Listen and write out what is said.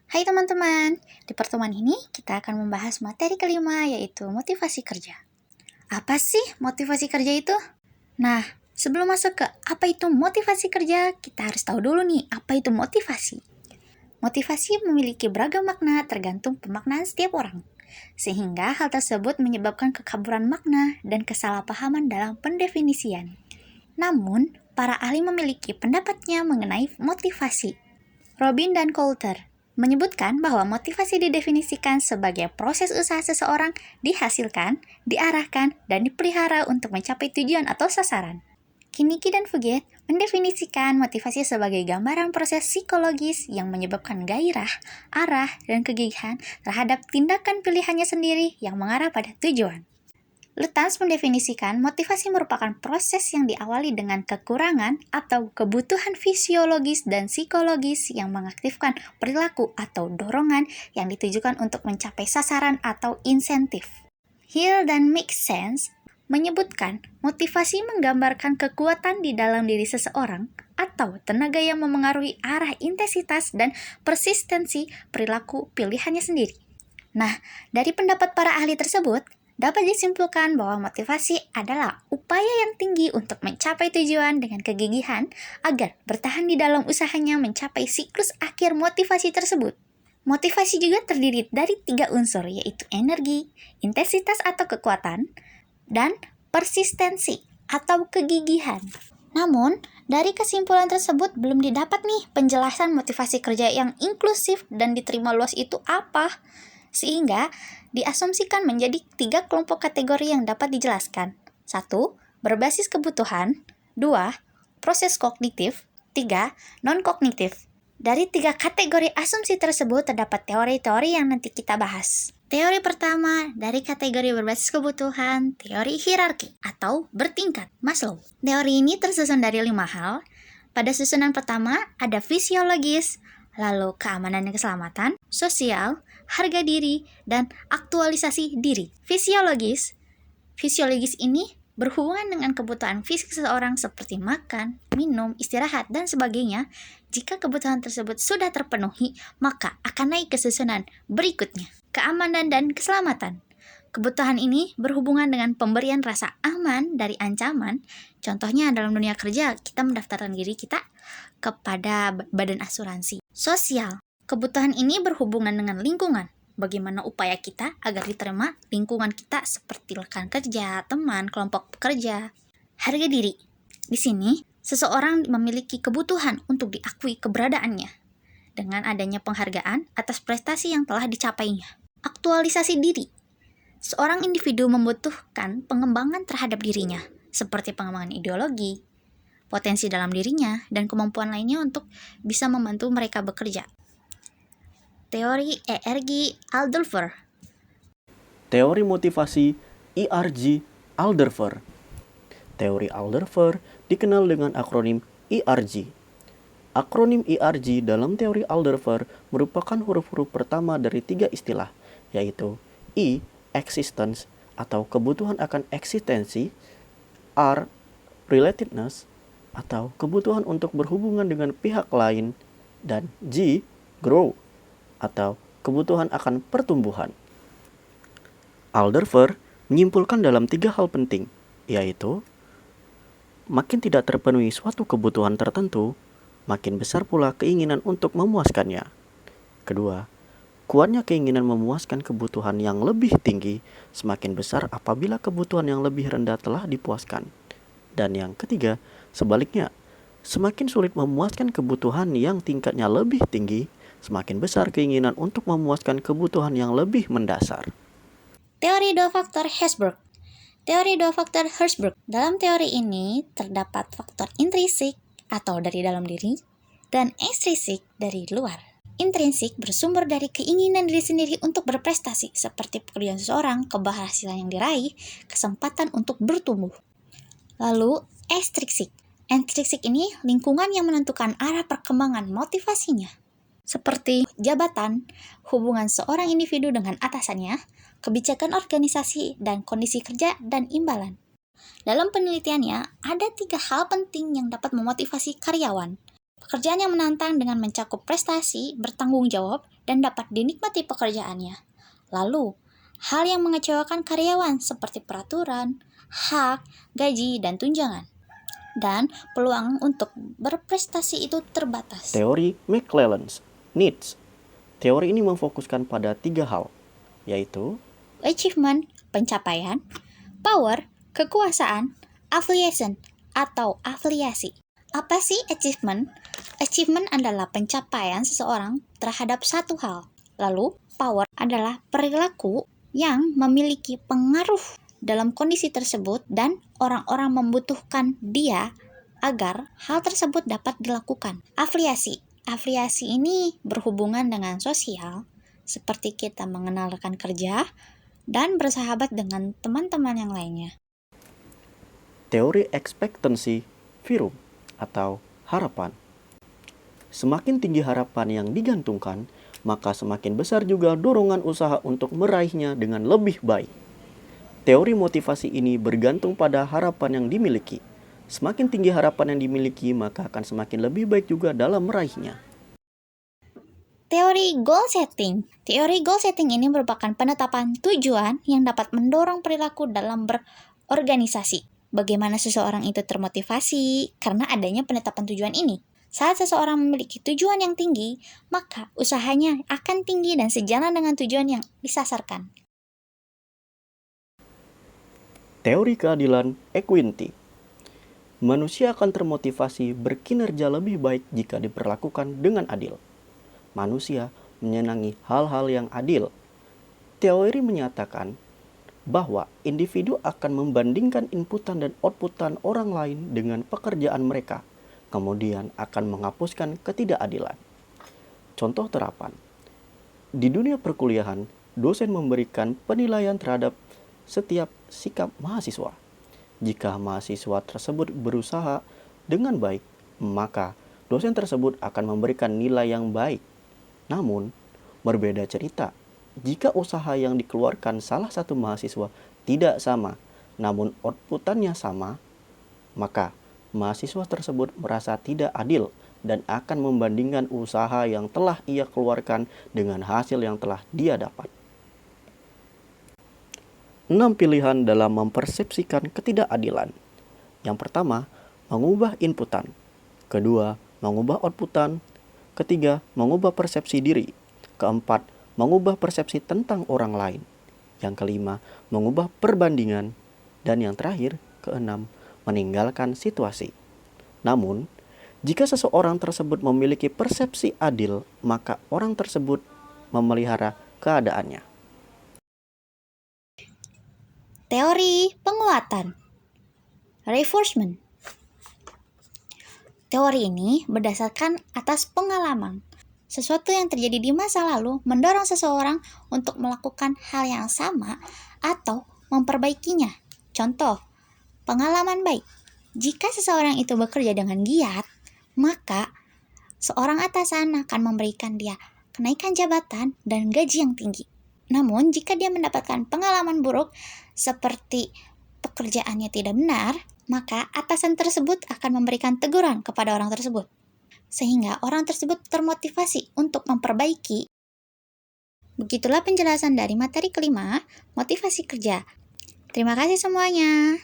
Hai teman-teman, di pertemuan ini kita akan membahas materi kelima yaitu motivasi kerja. Apa sih motivasi kerja itu? Nah, sebelum masuk ke apa itu motivasi kerja, kita harus tahu dulu nih apa itu motivasi. Motivasi memiliki beragam makna tergantung pemaknaan setiap orang. Sehingga hal tersebut menyebabkan kekaburan makna dan kesalahpahaman dalam pendefinisian. Namun, para ahli memiliki pendapatnya mengenai motivasi. Robin dan Coulter menyebutkan bahwa motivasi didefinisikan sebagai proses usaha seseorang dihasilkan, diarahkan, dan dipelihara untuk mencapai tujuan atau sasaran. Kinnicky dan Fugate mendefinisikan motivasi sebagai gambaran proses psikologis yang menyebabkan gairah, arah, dan kegigihan terhadap tindakan pilihannya sendiri yang mengarah pada tujuan. Lutáns mendefinisikan motivasi merupakan proses yang diawali dengan kekurangan atau kebutuhan fisiologis dan psikologis yang mengaktifkan perilaku atau dorongan yang ditujukan untuk mencapai sasaran atau insentif. Hill dan Make Sense menyebutkan motivasi menggambarkan kekuatan di dalam diri seseorang atau tenaga yang memengaruhi arah intensitas dan persistensi perilaku pilihannya sendiri. Nah, dari pendapat para ahli tersebut, dapat disimpulkan bahwa motivasi adalah upaya yang tinggi untuk mencapai tujuan dengan kegigihan agar bertahan di dalam usahanya mencapai siklus akhir motivasi tersebut. Motivasi juga terdiri dari 3 unsur, yaitu energi, intensitas atau kekuatan, dan persistensi atau kegigihan. Namun, dari kesimpulan tersebut belum didapat nih penjelasan motivasi kerja yang inklusif dan diterima luas itu apa, sehingga diasumsikan menjadi 3 kelompok kategori yang dapat dijelaskan. 1. Berbasis kebutuhan. 2. Proses kognitif. 3. Non-kognitif. Dari 3 kategori asumsi tersebut terdapat teori-teori yang nanti kita bahas. Teori pertama dari kategori berbasis kebutuhan, teori hierarki atau bertingkat Maslow. Teori ini tersusun dari 5 hal. Pada susunan pertama ada fisiologis, lalu keamanan dan keselamatan, sosial, harga diri, dan aktualisasi diri. Fisiologis ini berhubungan dengan kebutuhan fisik seseorang seperti makan, minum, istirahat, dan sebagainya. Jika kebutuhan tersebut sudah terpenuhi, maka akan naik ke susunan berikutnya. Keamanan dan keselamatan. Kebutuhan ini berhubungan dengan pemberian rasa aman dari ancaman. Contohnya dalam dunia kerja, kita mendaftarkan diri kita kepada badan asuransi. Sosial. Kebutuhan ini berhubungan dengan lingkungan. Bagaimana upaya kita agar diterima lingkungan kita seperti rekan kerja, teman, kelompok pekerja. Harga diri. Di sini, seseorang memiliki kebutuhan untuk diakui keberadaannya dengan adanya penghargaan atas prestasi yang telah dicapainya. Aktualisasi diri. Seorang individu membutuhkan pengembangan terhadap dirinya, seperti pengembangan ideologi, potensi dalam dirinya, dan kemampuan lainnya untuk bisa membantu mereka bekerja. Teori ERG Alderfer. Teori motivasi ERG Alderfer. Teori Alderfer dikenal dengan akronim ERG. Akronim ERG dalam teori Alderfer merupakan huruf-huruf pertama dari 3 istilah, yaitu E, existence atau kebutuhan akan eksistensi, R, relatedness atau kebutuhan untuk berhubungan dengan pihak lain, dan G, grow atau kebutuhan akan pertumbuhan. Alderfer menyimpulkan dalam 3 hal penting, yaitu makin tidak terpenuhi suatu kebutuhan tertentu, makin besar pula keinginan untuk memuaskannya. Kedua, kuatnya keinginan memuaskan kebutuhan yang lebih tinggi semakin besar apabila kebutuhan yang lebih rendah telah dipuaskan. Dan yang ketiga, sebaliknya, semakin sulit memuaskan kebutuhan yang tingkatnya lebih tinggi, semakin besar keinginan untuk memuaskan kebutuhan yang lebih mendasar. Teori 2 faktor Herzberg. Teori 2 faktor Herzberg. Dalam teori ini terdapat faktor intrinsik atau dari dalam diri dan ekstrinsik dari luar. Intrinsik bersumber dari keinginan diri sendiri untuk berprestasi, seperti pekerjaan seseorang, keberhasilan yang diraih, kesempatan untuk bertumbuh. Lalu ekstrinsik. Ekstrinsik ini lingkungan yang menentukan arah perkembangan motivasinya, seperti jabatan, hubungan seorang individu dengan atasannya, kebijakan organisasi, dan kondisi kerja dan imbalan. Dalam penelitiannya, ada 3 hal penting yang dapat memotivasi karyawan. Pekerjaan yang menantang dengan mencakup prestasi, bertanggung jawab, dan dapat dinikmati pekerjaannya. Lalu, hal yang mengecewakan karyawan seperti peraturan, hak, gaji, dan tunjangan. Dan peluang untuk berprestasi itu terbatas. Teori McClelland's Needs. Teori ini memfokuskan pada 3 hal, yaitu Achievement, pencapaian, power, kekuasaan, affiliation, atau afiliasi. Apa sih achievement? Achievement adalah pencapaian seseorang terhadap satu hal. Lalu, power adalah perilaku yang memiliki pengaruh dalam kondisi tersebut dan orang-orang membutuhkan dia agar hal tersebut dapat dilakukan. Afiliasi. Afiliasi ini berhubungan dengan sosial, seperti kita mengenal rekan kerja dan bersahabat dengan teman-teman yang lainnya. teori expectancy theorem atau harapan. Semakin tinggi harapan yang digantungkan, maka semakin besar juga dorongan usaha untuk meraihnya dengan lebih baik. Teori motivasi ini bergantung pada harapan yang dimiliki. Semakin tinggi harapan yang dimiliki, maka akan semakin lebih baik juga dalam meraihnya. Teori goal setting. Teori goal setting ini merupakan penetapan tujuan yang dapat mendorong perilaku dalam berorganisasi. Bagaimana seseorang itu termotivasi karena adanya penetapan tujuan ini. Saat seseorang memiliki tujuan yang tinggi, maka usahanya akan tinggi dan sejalan dengan tujuan yang disasarkan. Teori keadilan equity. Manusia akan termotivasi berkinerja lebih baik jika diperlakukan dengan adil. Manusia menyenangi hal-hal yang adil. Teori menyatakan bahwa individu akan membandingkan inputan dan outputan orang lain dengan pekerjaan mereka, kemudian akan menghapuskan ketidakadilan. Contoh terapan. Di dunia perkuliahan, dosen memberikan penilaian terhadap setiap sikap mahasiswa. Jika mahasiswa tersebut berusaha dengan baik, maka dosen tersebut akan memberikan nilai yang baik. Namun, berbeda cerita jika usaha yang dikeluarkan salah satu mahasiswa tidak sama, namun outputannya sama, maka mahasiswa tersebut merasa tidak adil dan akan membandingkan usaha yang telah ia keluarkan dengan hasil yang telah dia dapat. 6 pilihan dalam mempersepsikan ketidakadilan. Yang pertama, mengubah inputan. Kedua, mengubah outputan. Ketiga, mengubah persepsi diri. Keempat, mengubah persepsi tentang orang lain. Yang kelima, mengubah perbandingan. Dan yang terakhir, keenam, meninggalkan situasi. Namun, jika seseorang tersebut memiliki persepsi adil, maka orang tersebut memelihara keadaannya. Teori penguatan. Reinforcement. Teori ini berdasarkan atas pengalaman. Sesuatu yang terjadi di masa lalu mendorong seseorang untuk melakukan hal yang sama atau memperbaikinya. Contoh, pengalaman baik. Jika seseorang itu bekerja dengan giat, maka seorang atasan akan memberikan dia kenaikan jabatan dan gaji yang tinggi. Namun, jika dia mendapatkan pengalaman buruk seperti pekerjaannya tidak benar, maka atasan tersebut akan memberikan teguran kepada orang tersebut. Sehingga orang tersebut termotivasi untuk memperbaiki. Begitulah penjelasan dari materi kelima, motivasi kerja. Terima kasih semuanya.